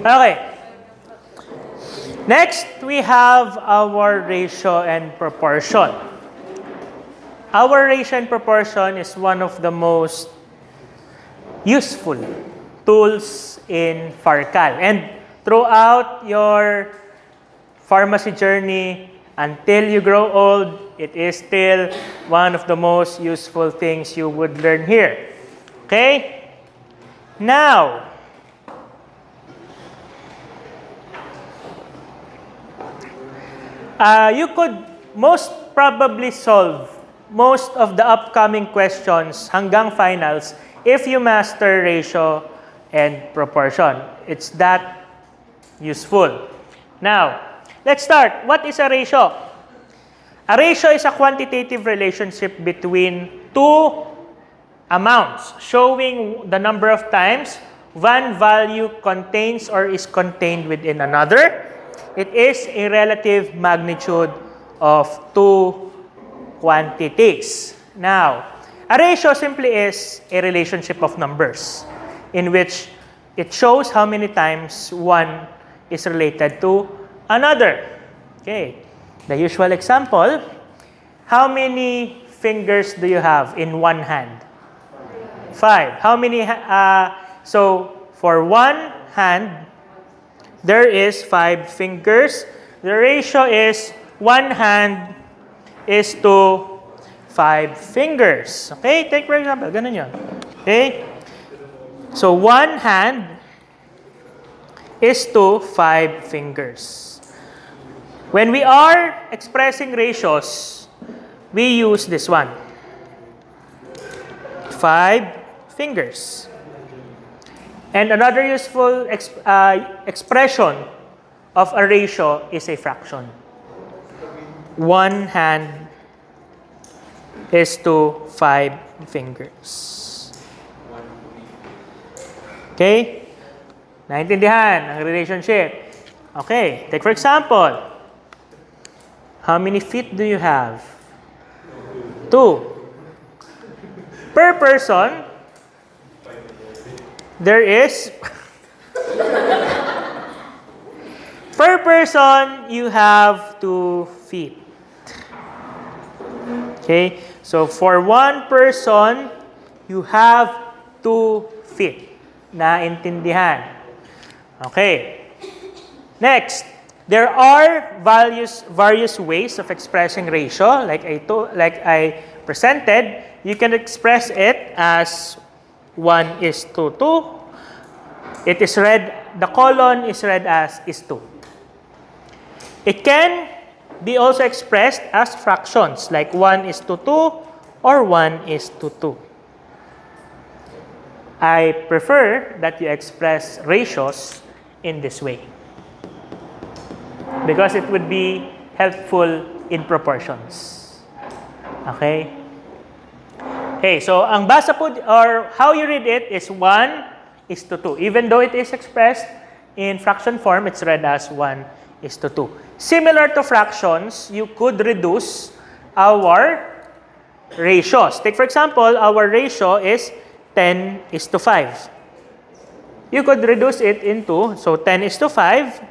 Okay. Next, we have our ratio and proportion. Our ratio and proportion is one of the most useful tools in PharCal. And throughout your pharmacy journey, until you grow old, it is still one of the most useful things you would learn here. Okay? Now, you could most probably solve most of the upcoming questions hanggang finals if you master ratio and proportion. It's that useful. Now, let's start. What is a ratio? A ratio is a quantitative relationship between two amounts showing the number of times one value contains or is contained within another. It is a relative magnitude of two quantities. Now, a ratio simply is a relationship of numbers in which it shows how many times one is related to another. Okay. The usual example, how many fingers do you have in one hand? 5. How many? So, for one hand, there is 5 fingers. The ratio is 1 hand is to 5 fingers. Okay? Take for example, ganun yun. Okay? So, 1 hand is to 5 fingers. When we are expressing ratios, we use this one. 5 fingers. And another useful expression of a ratio is a fraction. 1 hand is to 5 fingers. Okay? Naintindihan ang relationship. Okay, take for example, how many feet do you have? 2. Per person, there is per person you have 2 feet. Okay, so for one person you have 2 feet. Naintindihan? Okay. Next, there are various ways of expressing ratio. Like I presented, you can express it as 1:2. It is read, the colon is read as is 2. It can be also expressed as fractions, like 1:2 or 1:2. I prefer that you express ratios in this way because it would be helpful in proportions. Okay? Okay, so ang basa po, or how you read it is 1:2. Even though it is expressed in fraction form, it's read as 1:2. Similar to fractions, you could reduce our ratios. Take for example, our ratio is 10:5. You could reduce it into, so 10:5,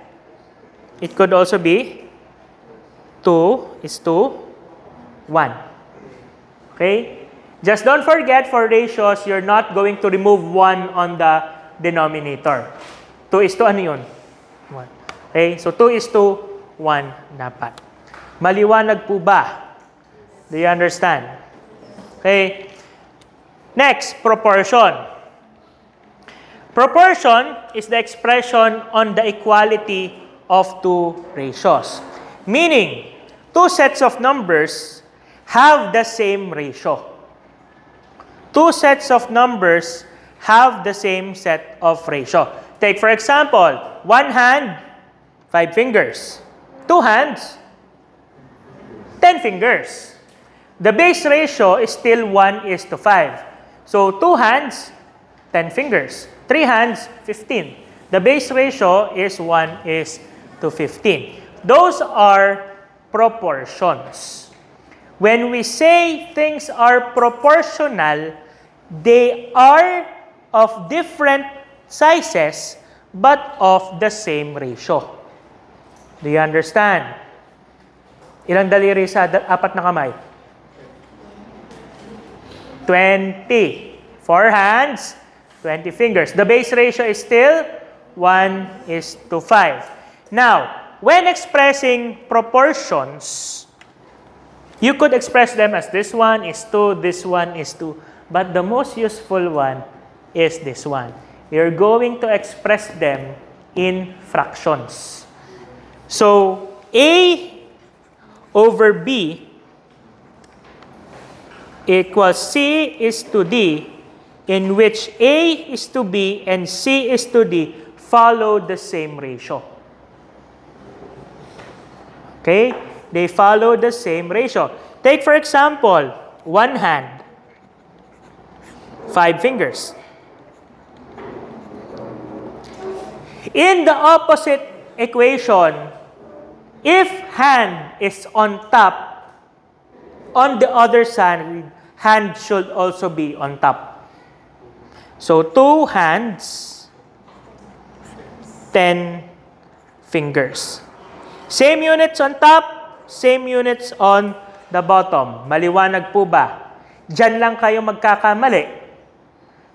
it could also be 2:1. Okay? Just don't forget, for ratios, you're not going to remove 1 on the denominator. 2:1 yun? 1. Okay? So 2:1 dapat. Maliwanag po ba? Do you understand? Okay? Next, proportion. Proportion is the expression on the equality of two ratios. Meaning, two sets of numbers have the same ratio. Two sets of numbers have the same set of ratio. Take for example, 1 hand, 5 fingers. 2 hands, 10 fingers. The base ratio is still 1:5. So 2 hands, 10 fingers. 3 hands, 15. The base ratio is 1:15. Those are proportions. When we say things are proportional, they are of different sizes, but of the same ratio. Do you understand? Ilang daliri sa apat na kamay? 20. 4 hands, 20 fingers. The base ratio is still 1:5. Now, when expressing proportions, you could express them as this one is 2, this one is 2. But the most useful one is this one. You're going to express them in fractions. So, A over B equals C is to D, in which A is to B and C is to D follow the same ratio. Okay? They follow the same ratio. Take, for example, one hand, 5 fingers. In the opposite equation, if hand is on top, on the other side, hand should also be on top. So, 2 hands, 10 fingers. Same units on top, same units on the bottom. Maliwanag po ba? Diyan lang kayo magkakamali.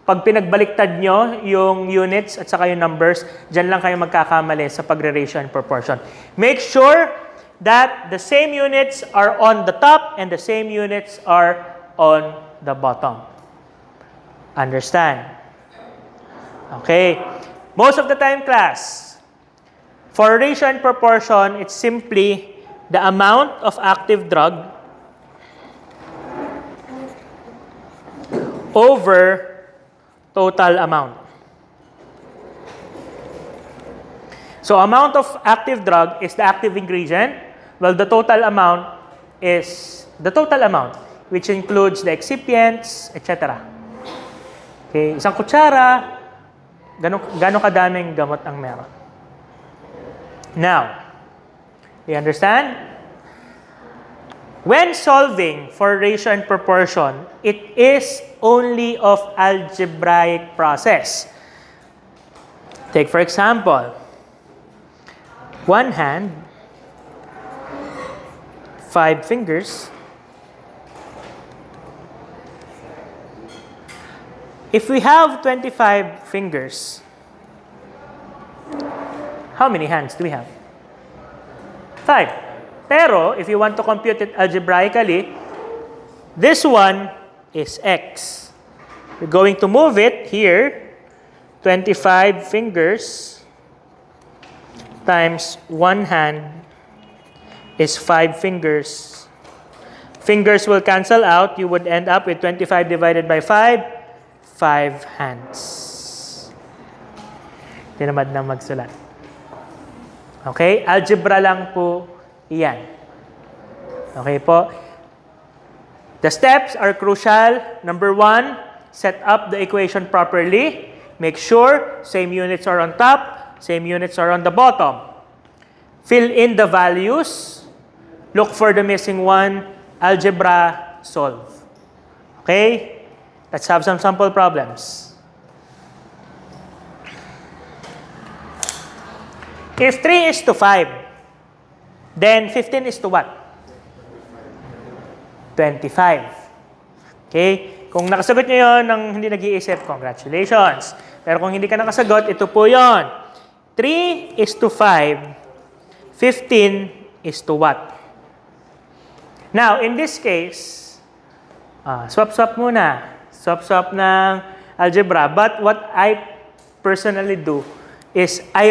Pag pinagbaliktad nyo yung units at saka yung numbers, diyan lang kayo magkakamali sa pagre-ratio and proportion. Make sure that the same units are on the top and the same units are on the bottom. Understand? Okay. Most of the time, class, for ratio and proportion, it's simply the amount of active drug over total amount. So, amount of active drug is the active ingredient, while the total amount is the total amount, which includes the excipients, etc. Okay, isang kutsara, gano'ng kadaming gamot ang meron. Now, you understand? When solving for ratio and proportion, it is only of algebraic process. Take, for example, one hand, 5 fingers. If we have 25 fingers, how many hands do we have? 5. Pero, if you want to compute it algebraically, this one is X. We're going to move it here, 25 fingers times 1 hand is 5 fingers. Fingers will cancel out. You would end up with 25 divided by 5. 5 hands. Tinamad na magsulat. Okay? Algebra lang po iyan. Okay po? The steps are crucial. Number 1, set up the equation properly. Make sure same units are on top, same units are on the bottom. Fill in the values. Look for the missing one. Algebra, solve. Okay? Let's have some sample problems. If 3 is to 5, then 15 is to what? 25. Okay? Kung nakasagot nyo yun ng hindi nag-iisip, congratulations. Pero kung hindi ka nakasagot, ito po yun. 3 is to 5, 15 is to what? Now, in this case, swap-swap muna. Swap-swap ng algebra. But what I personally do is I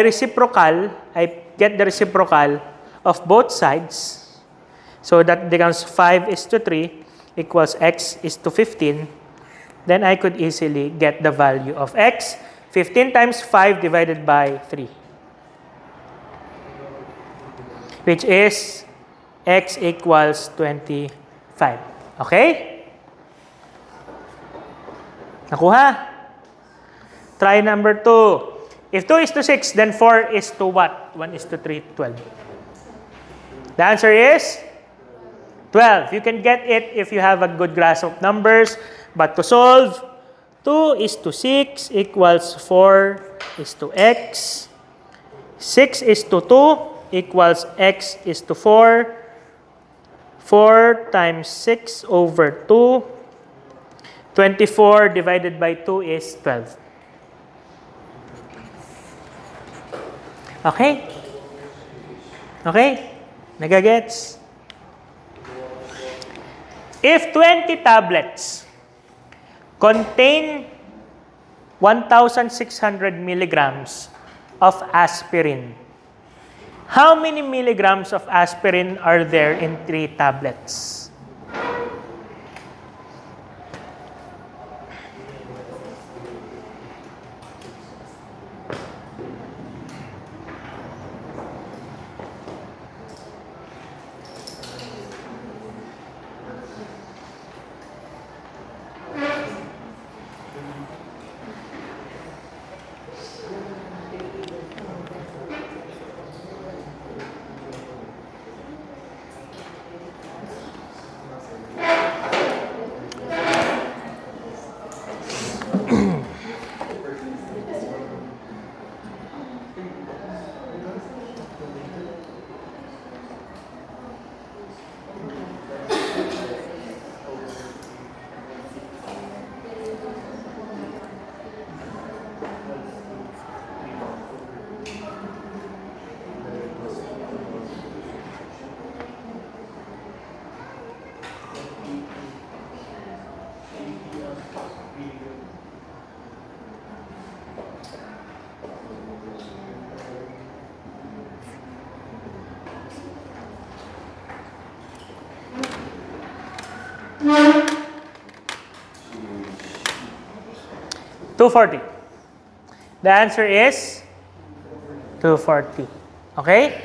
get the reciprocal of both sides. So that becomes 5 is to 3 equals x is to 15. Then I could easily get the value of x. 15 times 5 divided by 3. Which is x equals 25. Okay? Nakuha? Try number 2. If 2 is to 6, then 4 is to what? 1 is to 3, 12. The answer is 12. You can get it if you have a good grasp of numbers. But to solve, 2 2 is to 6 equals 4 is to x. 6 is to 2 equals x is to 4. 4 times 6 over 2. 24 divided by 2 is 12. Okay? Okay? Nagagets? If 20 tablets contain 1,600 milligrams of aspirin, how many milligrams of aspirin are there in 3 tablets? $240. The answer is $240. Okay?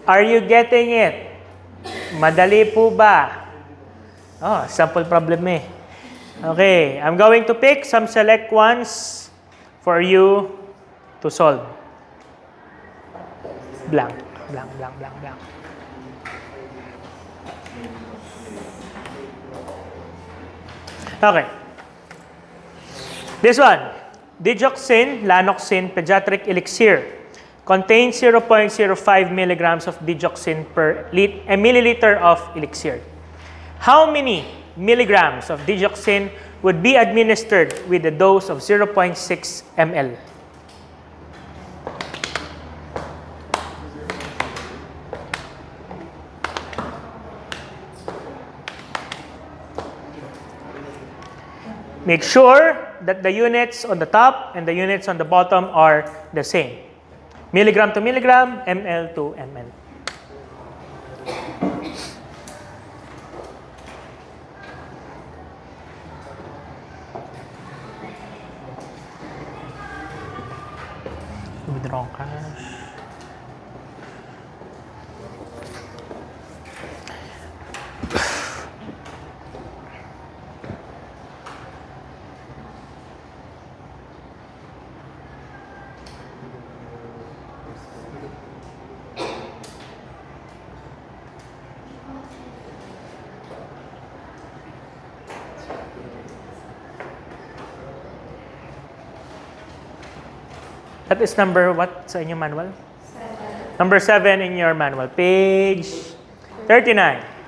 Are you getting it? Madali po ba? Oh, sample problem eh. Okay, I'm going to pick some select ones for you to solve. Blank, blank, blank, blank, blank. Okay. This one, digoxin, lanoxin, pediatric elixir, contains 0.05 milligrams of digoxin per milliliter of elixir. How many milligrams of digoxin would be administered with a dose of 0.6 ml? Make sure that the units on the top and the units on the bottom are the same. Milligram to milligram, ml to ml. Withdraw cash. That is number what sa inyong manual? 7. Number 7 in your manual. Page 39.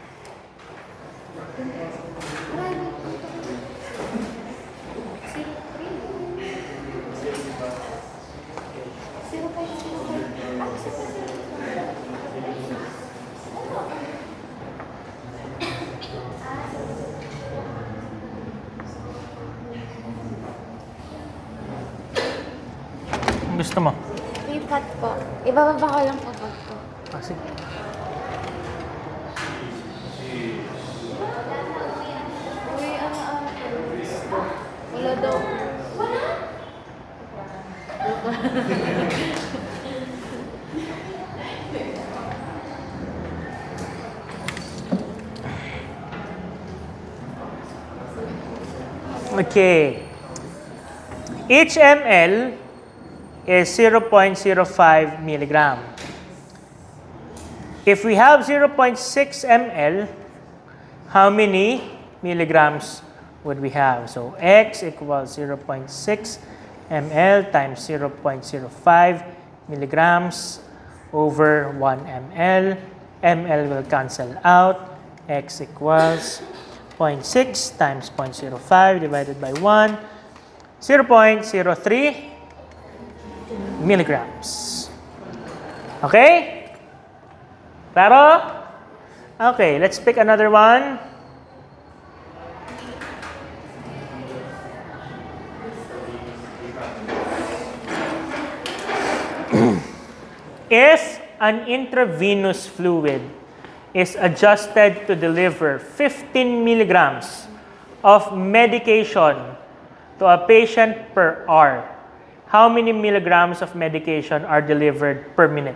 Gusto mo? Ipat po. Ibababa ko lang po pot ko. Ah, sige. Uy, wala daw. Wala? Okay. Each ml is 0.05 milligram. If we have 0.6 ml, how many milligrams would we have? So X equals 0.6 ml times 0.05 milligrams over 1 ml. ml will cancel out. X equals 0.6 times 0.05 divided by 1, 0.03 milligrams. Okay? Claro? Okay, let's pick another one. If an intravenous fluid is adjusted to deliver 15 milligrams of medication to a patient per hour, how many milligrams of medication are delivered per minute?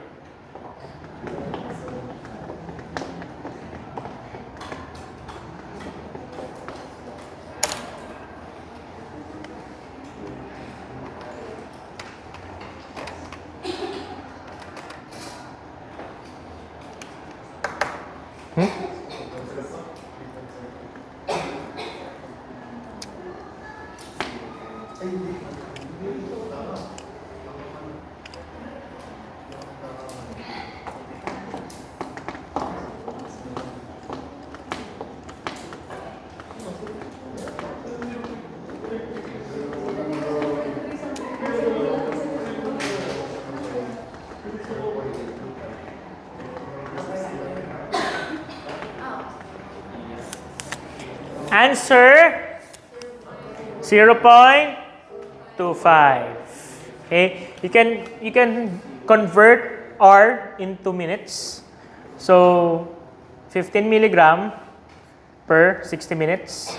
Answer 0.25. Okay, you can convert R into minutes. So 15 milligram per 60 minutes,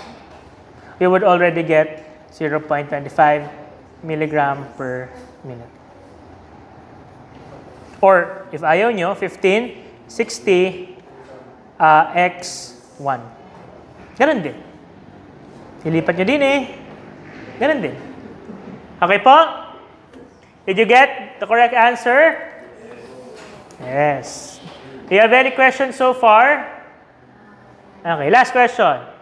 we would already get 0.25 milligram per minute. Or if ayaw nyo, 15, 60, x 1. Ganun din. Ilipat nyo din eh. Ganun din. Okay po? Did you get the correct answer? Yes. Do you have any questions so far? Okay, last question.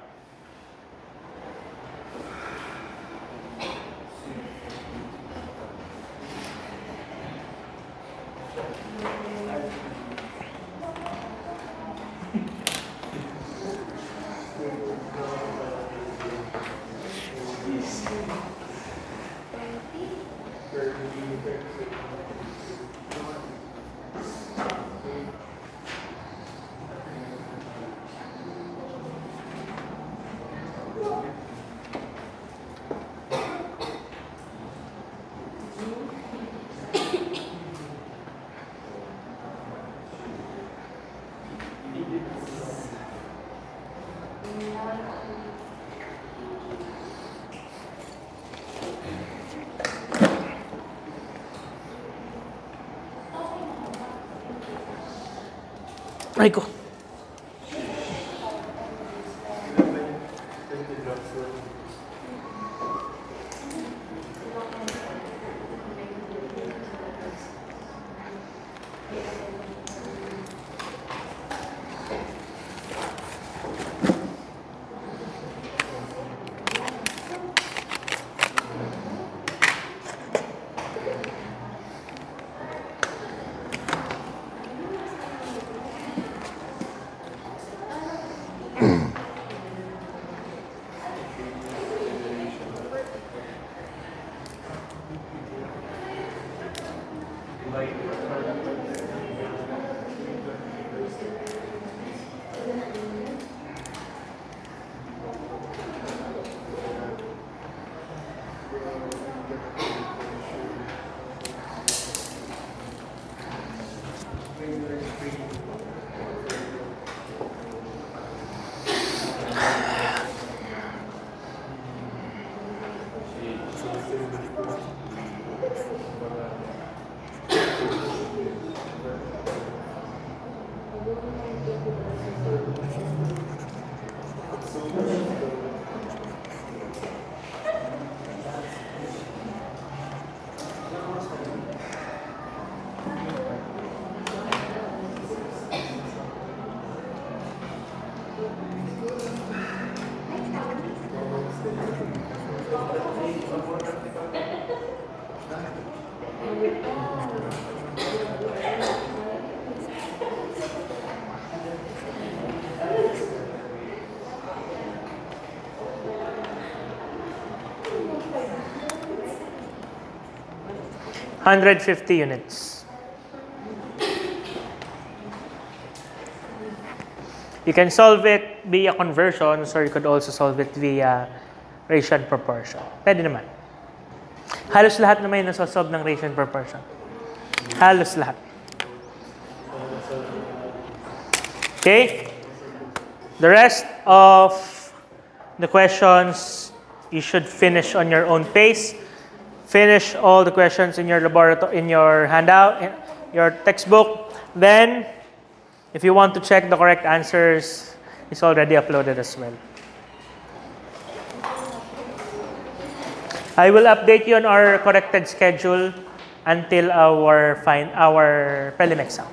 Ay ko. 150 units. You can solve it via conversions or you could also solve it via ratio and proportion. Pwede naman. Halos lahat naman yung nasosolve ng ratio and proportion. Halos lahat. Okay? The rest of the questions you should finish on your own pace. Finish all the questions in your laboratory, in your handout, in your textbook. Then, if you want to check the correct answers, it's already uploaded as well. I will update you on our corrected schedule until our prelim exam.